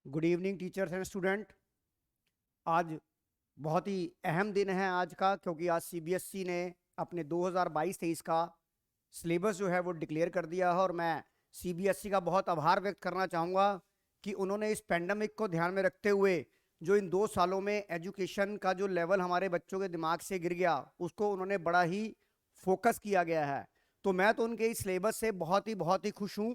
Good evening teachers and student. आज बहुत ही अहम दिन है आज का, क्योंकि आज सीबीएसई ने अपने 2022-23 का सिलेबस जो है वो डिक्लेयर कर दिया है। और मैं सीबीएसई का बहुत आभार व्यक्त करना चाहूँगा कि उन्होंने इस पेंडेमिक को ध्यान में रखते हुए जो इन 2 सालों में एजुकेशन का जो लेवल हमारे बच्चों के दिमाग से गिर गया उसको उन्होंने बड़ा ही फोकस किया गया है। तो मैं तो उनके इस सिलेबस से बहुत ही खुश हूँ,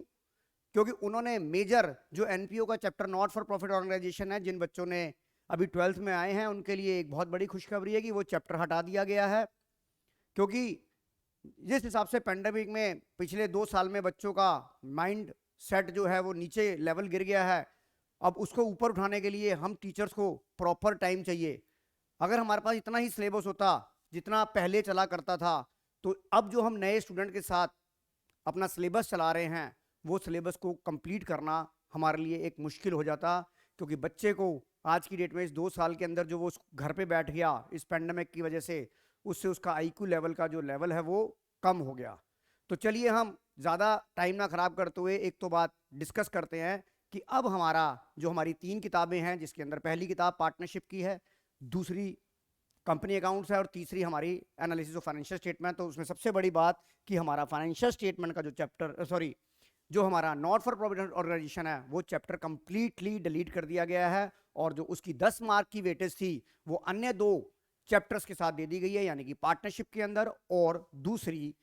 क्योंकि उन्होंने मेजर जो एनपीओ का chapter not for profit organisation है, जिन बच्चों ने अभी 12th में आए हैं उनके लिए एक बहुत बड़ी खुशखबरी है कि वो चैप्टर हटा दिया गया है। क्योंकि जिस हिसाब से पेंडेमिक में पिछले 2 साल में बच्चों का माइंड सेट जो है वो नीचे लेवल गिर गया है, अब उसको ऊपर उठाने के लिए हम टीचर्स को प्रॉपर टाइम चाहिए। अगर हमारे पास इतना ही सिलेबस होता जितना पहले चला करता था, तो अब जो हम नए स्टूडेंट के साथ अपना सिलेबस चला रहे हैं वो सिलेबस को कंप्लीट करना हमारे लिए एक मुश्किल हो जाता। क्योंकि बच्चे को आज की डेट में इस 2 साल के अंदर जो वो घर पे बैठ गया इस पेंडेमिक की वजह से, उससे उसका आईक्यू लेवल का जो लेवल है वो कम हो गया। तो चलिए हम ज़्यादा टाइम ना खराब करते हुए एक तो बात डिस्कस करते हैं कि अब हमारा जो हमारी 3 किताबें हैं, जिसके अंदर पहली किताब पार्टनरशिप की है, दूसरी कंपनी अकाउंट्स है और तीसरी हमारी एनालिसिस ऑफ फाइनेंशियल स्टेटमेंट। तो उसमें सबसे बड़ी बात कि हमारा फाइनेंशियल स्टेटमेंट का जो चैप्टर जो हमारा नॉट फॉर प्रॉफिट ऑर्गेनाइजेशन है वो चैप्टर कंप्लीटली डिलीट कर दिया गया है। और जो उसकी 10 मार्क की वेटेज थी वो अन्य 2 चैप्टर्स के साथ दे दी गई है, यानी कि पार्टनरशिप के अंदर और दूसरी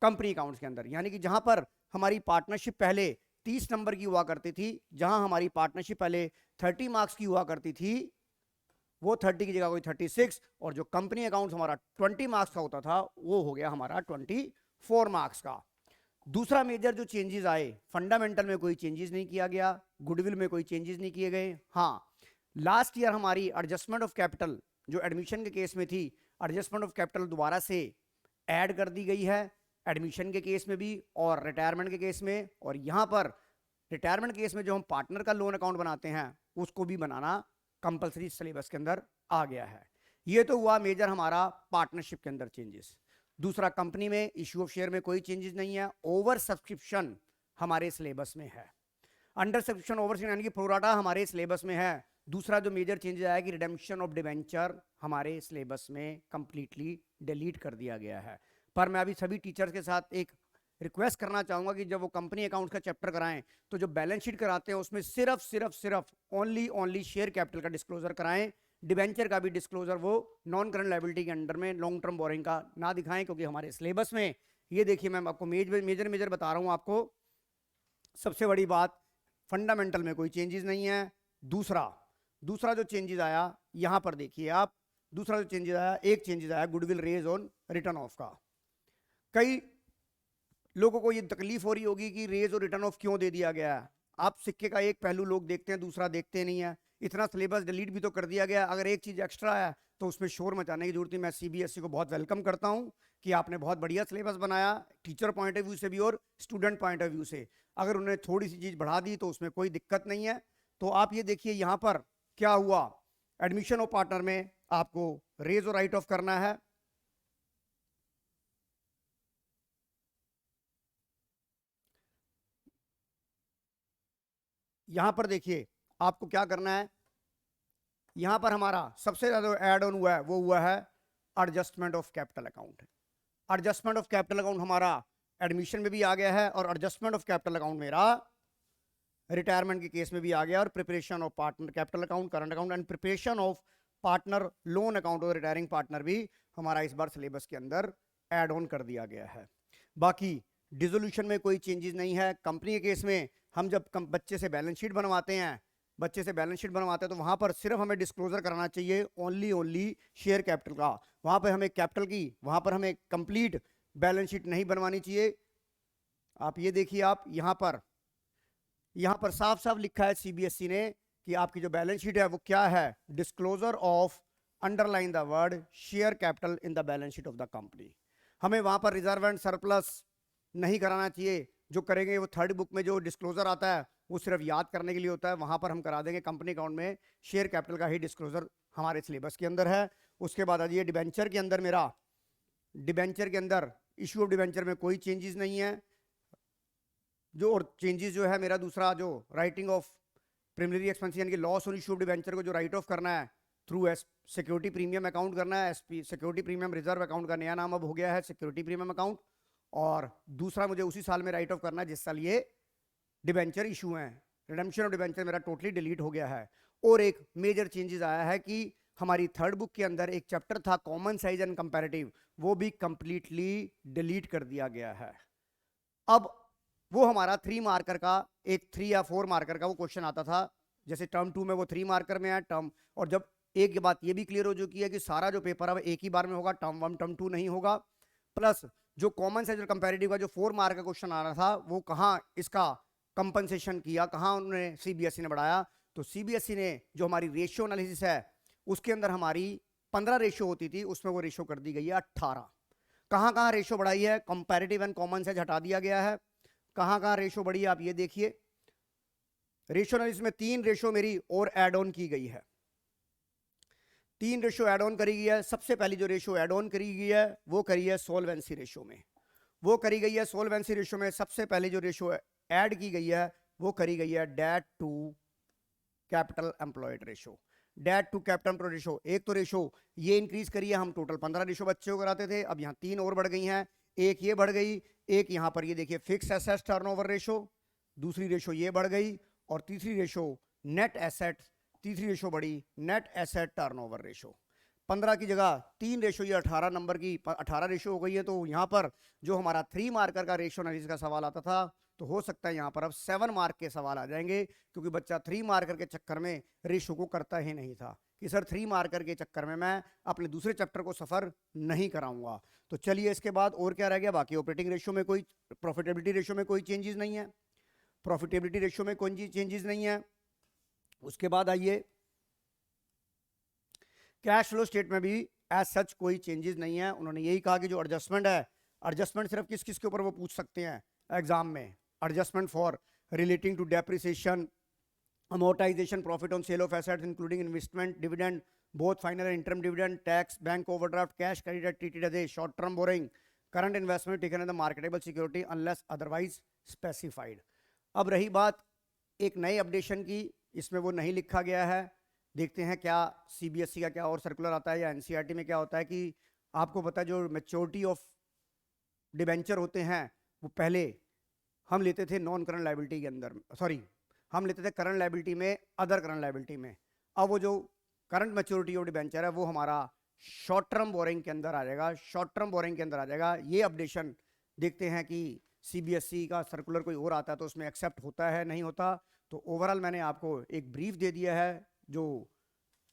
कंपनी अकाउंट्स के अंदर। यानी कि जहां पर हमारी पार्टनरशिप पहले 30 नंबर की हुआ करती थी, जहां हमारी पार्टनरशिप पहले 30 मार्क्स की हुआ करती थी, वो 30 की जगह कोई 36, और जो कंपनी अकाउंट हमारा 20 मार्क्स का होता था वो हो गया हमारा 24 मार्क्स का। दूसरा मेजर जो चेंजेस आए, फंडामेंटल में कोई चेंजेस नहीं किया गया, गुडविल में कोई चेंजेस नहीं किए गए। हाँ, लास्ट ईयर हमारी एडजस्टमेंट ऑफ कैपिटल जो एडमिशन के केस में थी, एडजस्टमेंट ऑफ कैपिटल दोबारा से ऐड कर दी गई है, एडमिशन के केस में भी और रिटायरमेंट के केस में। और यहां पर रिटायरमेंट केस में जो हम पार्टनर का लोन अकाउंट बनाते हैं उसको भी बनाना कंपलसरी सिलेबस के अंदर आ गया है। ये तो हुआ मेजर हमारा पार्टनरशिप के अंदर चेंजेस। दूसरा, कंपनी में इश्यू ऑफ शेयर में कोई चेंजेस नहीं है। ओवर सब्सक्रिप्शन हमारे सिलेबस में है, अंडर सब्सक्रिप्शन ओवर यानी कि प्रोराटा हमारे सिलेबस में है। दूसरा जो मेजर चेंजेस आया कि रिडेम्पशन ऑफ डिवेंचर हमारे सिलेबस में कंप्लीटली डिलीट कर दिया गया है। पर मैं अभी सभी टीचर्स के साथ एक रिक्वेस्ट करना चाहूंगा कि जब वो कंपनी अकाउंट का चैप्टर कराएं तो जो बैलेंस शीट कराते हैं उसमें सिर्फ ओनली शेयर कैपिटल का डिस्क्लोजर कराएं। डिवेंचर का भी डिस्क्लोजर वो नॉन करंट लायबिलिटी के अंडर में लॉन्ग टर्म बोरिंग का ना दिखाएं, क्योंकि हमारे सिलेबस में ये देखिए, मैं आपको मेजर मेजर बता रहा हूं आपको। सबसे बड़ी बात, फंडामेंटल में कोई चेंजेस नहीं है। दूसरा दूसरा जो चेंजेस आया यहां पर देखिए आप, दूसरा जो चेंजेस आया, एक चेंजेस आया goodwill raise on return of का। कई लोगों को ये तकलीफ हो रही होगी कि रेज और रिटर्न ऑफ क्यों दे दिया गया है। आप सिक्के का एक पहलू लोग देखते हैं, दूसरा देखते नहीं है। इतना सिलेबस डिलीट भी तो कर दिया गया, अगर एक चीज एक्स्ट्रा है तो उसमें शोर मचाने की जरूरत नहीं। मैं सीबीएसई को बहुत वेलकम करता हूं कि आपने बहुत बढ़िया सिलेबस बनाया, टीचर पॉइंट ऑफ व्यू से भी और स्टूडेंट पॉइंट ऑफ व्यू से। अगर उन्होंने थोड़ी सी चीज बढ़ा दी तो उसमें कोई दिक्कत नहीं है। तो आप ये देखिए यहां पर क्या हुआ, एडमिशन ऑफ पार्टनर में आपको रेज और राइट ऑफ करना है। यहां पर देखिए आपको क्या करना है, यहां पर हमारा सबसे ज्यादा ऐड ऑन हुआ है वो हुआ है adjustment of capital account. Adjustment of capital account हमारा एडमिशन में भी आ गया है और एडजस्टमेंट ऑफ कैपिटल अकाउंट मेरा रिटायरमेंट के केस में भी आ गया। और preparation of partner capital account, current account and preparation of partner loan account और रिटायरिंग पार्टनर भी हमारा इस बार सिलेबस के अंदर ऐड ऑन कर दिया गया है। बाकी डिसोल्यूशन में कोई चेंजेस नहीं है। कंपनी के केस में हम जब बच्चे से बैलेंस शीट बनवाते हैं, तो वहां पर सिर्फ हमें डिस्क्लोजर कराना चाहिए ओनली शेयर कैपिटल का। वहां पर हमें कैपिटल की, वहां पर हमें कंप्लीट बैलेंस शीट नहीं बनवानी चाहिए। आप ये देखिए, आप यहां पर साफ साफ लिखा है सीबीएसई ने कि आपकी जो बैलेंस शीट है वो क्या है, disclosure of, underline the word share capital in the balance sheet of the company. हमें वहां पर रिजर्व एंड सरप्लस नहीं कराना चाहिए। जो करेंगे वो थर्ड बुक में जो डिस्क्लोजर आता है वो सिर्फ याद करने के लिए होता है, वहां पर हम करा देंगे कंपनी अकाउंट में शेयर कैपिटल का ही डिस्क्लोजर हमारे सिलेबस के अंदर है। उसके बाद आ जाइए डिबेंचर के अंदर, मेरा डिबेंचर के अंदर इश्यू ऑफ डिबेंचर में कोई चेंजेस नहीं है। जो और चेंजेस जो है मेरा दूसरा जो राइटिंग ऑफ प्रिमिनरी एक्सपेंस यानी कि loss on issue of debenture को जो राइट ऑफ करना है थ्रू सिक्योरिटी प्रीमियम अकाउंट करना है, SP security premium reserve account का नया नाम अब हो गया है सिक्योरिटी प्रीमियम अकाउंट। और दूसरा मुझे उसी साल में राइट ऑफ करना है जिस साल ये डिबेंचर इशू है। रिडेम्पशन ऑफ डिबेंचर मेरा टोटली डिलीट हो गया है। और एक मेजर चेंजेस आया है कि हमारी थर्ड बुक के अंदर एक चैप्टर था कॉमन साइज एंड कंपैरेटिव, वो भी कंप्लीटली डिलीट कर दिया गया है। अब वो हमारा 3 मार्कर का एक 3 या 4 मार्कर का वो क्वेश्चन आता था, जैसे टर्म 2 में वो 3 मार्कर में है टर्म, और जब एक बात ये भी क्लियर हो चुकी है कि सारा जो पेपर अब एक ही बार में होगा, टर्म 1 टर्म 2 नहीं होगा। प्लस जो कॉमन साइज और कंपैरेटिव का जो 4 मार्क का क्वेश्चन आ रहा था वो कहाँ इसका कंपनसेशन किया, कहाँ उन्होंने सीबीएसई ने बढ़ाया। तो सीबीएसई ने जो हमारी रेशियो एनालिसिस है उसके अंदर हमारी 15 रेशियो होती थी, उसमें वो रेशियो कर दी गई है 18। कहाँ कहाँ रेशियो बढ़ाई है, कंपैरेटिव एंड कॉमन साइज हटा दिया गया है। कहाँ कहाँ रेशियो बढ़ी है आप ये देखिए। रेशियो एनालिसिस में 3 रेशियो मेरी और एड ऑन की गई है, 3 रेशियो एड ऑन करी गई है। सबसे पहली जो रेशियो एड ऑन करी गई है वो करी है सोल्वेंसी रेशियो में, वो करी गई है सोल्वेंसी रेशियो में सबसे पहले जो रेशियो ऐड की गई है वो करी गई है debt to capital employed ratio. Debt to capital employed ratio, एक तो रेशियो ये इंक्रीज करी है, हम टोटल 15 रेशियो बच्चे को कराते थे, अब यहाँ 3 और बढ़ गई हैं, एक ये बढ़ गई, एक यहाँ पर ये देखिए फिक्स एसेट टर्नओवर रेशियो, दूसरी रेशियो ये बढ़ गई, और तीसरी रेशियो नेट एसेट, तीसरी रेशियो बढ़ी नेट एसेट टर्नओवर रेशियो। 15 की जगह 3 रेशियो, ये 18 नंबर की 18 रेशियो हो गई है। तो यहाँ पर जो हमारा 3 मार्कर का रेशियो एनालिसिस का सवाल आता था तो हो सकता है यहाँ पर अब 7 मार्क के सवाल आ जाएंगे, क्योंकि बच्चा 3 मार्कर के चक्कर में रेशियो को करता ही नहीं था कि सर 3 मार्कर के चक्कर में मैं अपने दूसरे चैप्टर को सफ़र नहीं कराऊंगा। तो चलिए इसके बाद और क्या रह गया बाकी। ऑपरेटिंग रेशियो में कोई, प्रॉफिटेबिलिटी रेशियो में कोई चेंजेस नहीं है, प्रॉफिटेबिलिटी रेशियो में कोई चेंजेस नहीं है। उसके बाद आइए कैश फ्लो स्टेट में भी एज सच कोई चेंजेस नहीं है। उन्होंने यही कहा कि जो एडजस्टमेंट है, एडजस्टमेंट सिर्फ किस किस के ऊपर वो पूछ सकते हैं एग्जाम में, adjustment for relating to depreciation, amortization, profit on sale of assets including investment, dividend, both final and interim dividend, tax, bank overdraft, cash credited treated as a short term borrowing, current investment taken as a marketable security unless otherwise specified। अब रही बात एक नए updation की, इसमें वो नहीं लिखा गया है। देखते हैं क्या सीबीएसई का क्या और सर्कुलर आता है या एनसीईआरटी में क्या होता है कि आपको पता है जो मैच्योरिटी ऑफ डिबेंचर होते हैं वो पहले हम लेते थे नॉन करंट लायबिलिटी के अंदर, सॉरी हम लेते थे करंट लायबिलिटी में, अदर करंट लायबिलिटी में। अब वो जो करंट मैच्योरिटी ऑफ डिबेंचर है वो हमारा शॉर्ट टर्म बोरिंग के अंदर आ जाएगा, शॉर्ट टर्म बोरिंग के अंदर आ जाएगा। ये अपडेशन देखते हैं कि सीबीएसई का सर्कुलर कोई और आता है तो उसमें एक्सेप्ट होता है नहीं होता। तो ओवरऑल मैंने आपको एक ब्रीफ दे दिया है जो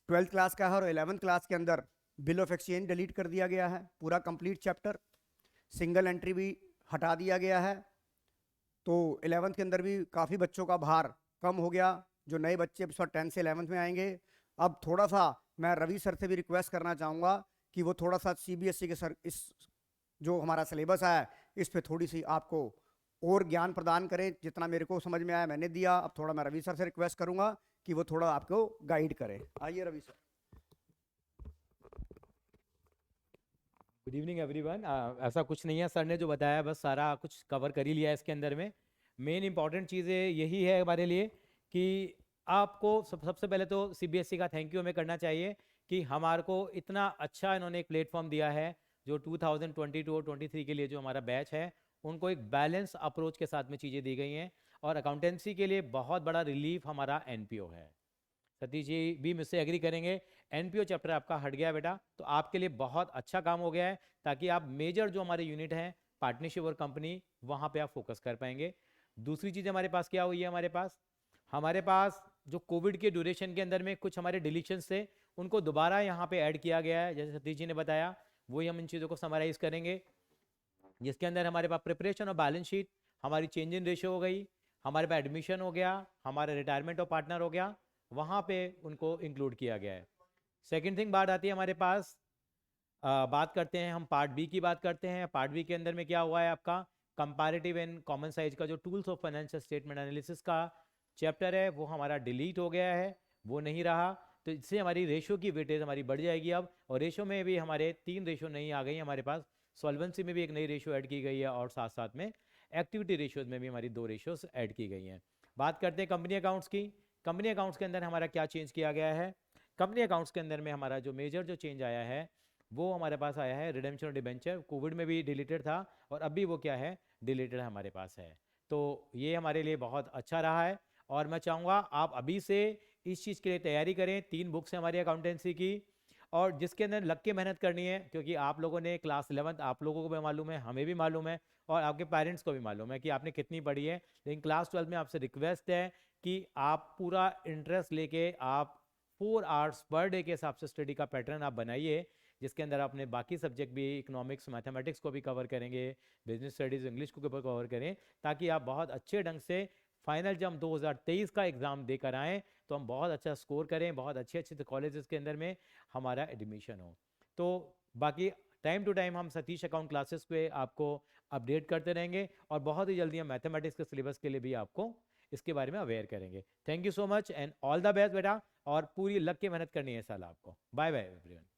12th क्लास का है, और 11th क्लास के अंदर बिल ऑफ एक्सचेंज डिलीट कर दिया गया है, पूरा कंप्लीट चैप्टर, सिंगल एंट्री भी हटा दिया गया है। तो 11th के अंदर भी काफ़ी बच्चों का भार कम हो गया, जो नए बच्चे इस 10th से 11th में आएंगे। अब थोड़ा सा मैं रवि सर से भी रिक्वेस्ट करना चाहूँगा कि वो थोड़ा सा सीबीएसई के सर इस जो हमारा सिलेबस है इस पे थोड़ी सी आपको और ज्ञान प्रदान करें। जितना मेरे को समझ में आया मैंने दिया, अब थोड़ा मैं रवि सर से रिक्वेस्ट करूँगा कि वो थोड़ा आपको गाइड करें। आइए Ravi sir. Good evening everyone. ऐसा कुछ नहीं है, सर ने जो बताया बस सारा कुछ कवर कर ही लिया है इसके अंदर में। मेन इंपॉर्टेंट चीज़ें यही है हमारे लिए कि आपको सबसे पहले तो सीबीएसई का थैंक यू हमें करना चाहिए कि हमारे को इतना अच्छा इन्होंने एक प्लेटफॉर्म दिया है। जो 2022 और 23 के लिए जो हमारा बैच है उनको एक बैलेंस अप्रोच के साथ में चीज़ें दी गई हैं, और अकाउंटेंसी के लिए बहुत बड़ा रिलीफ हमारा एनपीओ है। सतीश जी भी मुझसे एग्री करेंगे, एनपीओ चैप्टर आपका हट गया बेटा, तो आपके लिए बहुत अच्छा काम हो गया है, ताकि आप मेजर जो हमारे यूनिट हैं पार्टनरशिप और कंपनी वहाँ पे आप फोकस कर पाएंगे। दूसरी चीज़ हमारे पास क्या हुई है, हमारे पास जो कोविड के ड्यूरेशन के अंदर में कुछ हमारे डिलीशंस थे उनको दोबारा यहाँ पे ऐड किया गया है, जैसे सतीश जी ने बताया वही हम इन चीज़ों को समराइज करेंगे, जिसके अंदर हमारे पास प्रिपरेशन और बैलेंस शीट, हमारी चेंज इन रेशियो हो गई, हमारे पास एडमिशन हो गया, हमारा रिटायरमेंट ऑफ पार्टनर हो गया, वहाँ पे उनको इंक्लूड किया गया है। सेकेंड थिंग बात आती है हमारे पास, बात करते हैं हम पार्ट बी की बात करते हैं। पार्ट बी के अंदर में क्या हुआ है आपका कंपैरेटिव एंड कॉमन साइज का जो tools of financial statement analysis का चैप्टर है वो हमारा डिलीट हो गया है, वो नहीं रहा। तो इससे हमारी रेशो की वेटेज हमारी बढ़ जाएगी अब, और रेशो में भी हमारे 3 रेशो नहीं आ गई हमारे पास, सॉल्वेंसी में भी एक नई रेशो ऐड की गई है, और साथ साथ में एक्टिविटी रेशियोज में भी हमारी 2 रेशियोज ऐड की गई हैं। बात करते हैं कंपनी अकाउंट्स की। कंपनी अकाउंट्स के अंदर हमारा क्या चेंज किया गया है? कंपनी अकाउंट्स के अंदर में हमारा जो मेजर जो चेंज आया है वो हमारे पास आया है रिडेम्पशन डिबेंचर। कोविड में भी डिलीटेड था और अभी वो क्या है, डिलीटेड हमारे पास है। तो ये हमारे लिए बहुत अच्छा रहा है और मैं चाहूँगा आप अभी से इस चीज़ के लिए तैयारी करें। 3 बुक्स हैं हमारी अकाउंटेंसी की और जिसके अंदर लग के मेहनत करनी है, क्योंकि आप लोगों ने क्लास 11th आप लोगों को भी मालूम है, हमें भी मालूम है और आपके पेरेंट्स को भी मालूम है कि आपने कितनी पढ़ी है। लेकिन क्लास 12 में आपसे रिक्वेस्ट है कि आप पूरा इंटरेस्ट लेके आप 4 आवर्स पर डे के हिसाब से स्टडी का पैटर्न आप बनाइए, जिसके अंदर आपने बाकी सब्जेक्ट भी इकोनॉमिक्स मैथमेटिक्स को भी कवर करेंगे, बिजनेस स्टडीज़ इंग्लिश को भी कवर करें, ताकि आप बहुत अच्छे ढंग से फाइनल जब हम 2023 का एग्ज़ाम देकर आएँ तो हम बहुत अच्छा स्कोर करें, बहुत अच्छे अच्छे कॉलेजेस के अंदर में हमारा एडमिशन हो। तो बाकी टाइम टू टाइम हम सतीश अकाउंट क्लासेस पे आपको अपडेट करते रहेंगे और बहुत ही जल्दी हम मैथमेटिक्स के सिलेबस के लिए भी आपको इसके बारे में अवेयर करेंगे। Thank you so much and all the best बेटा, और पूरी लग के मेहनत करनी है साल आपको। Bye bye everyone.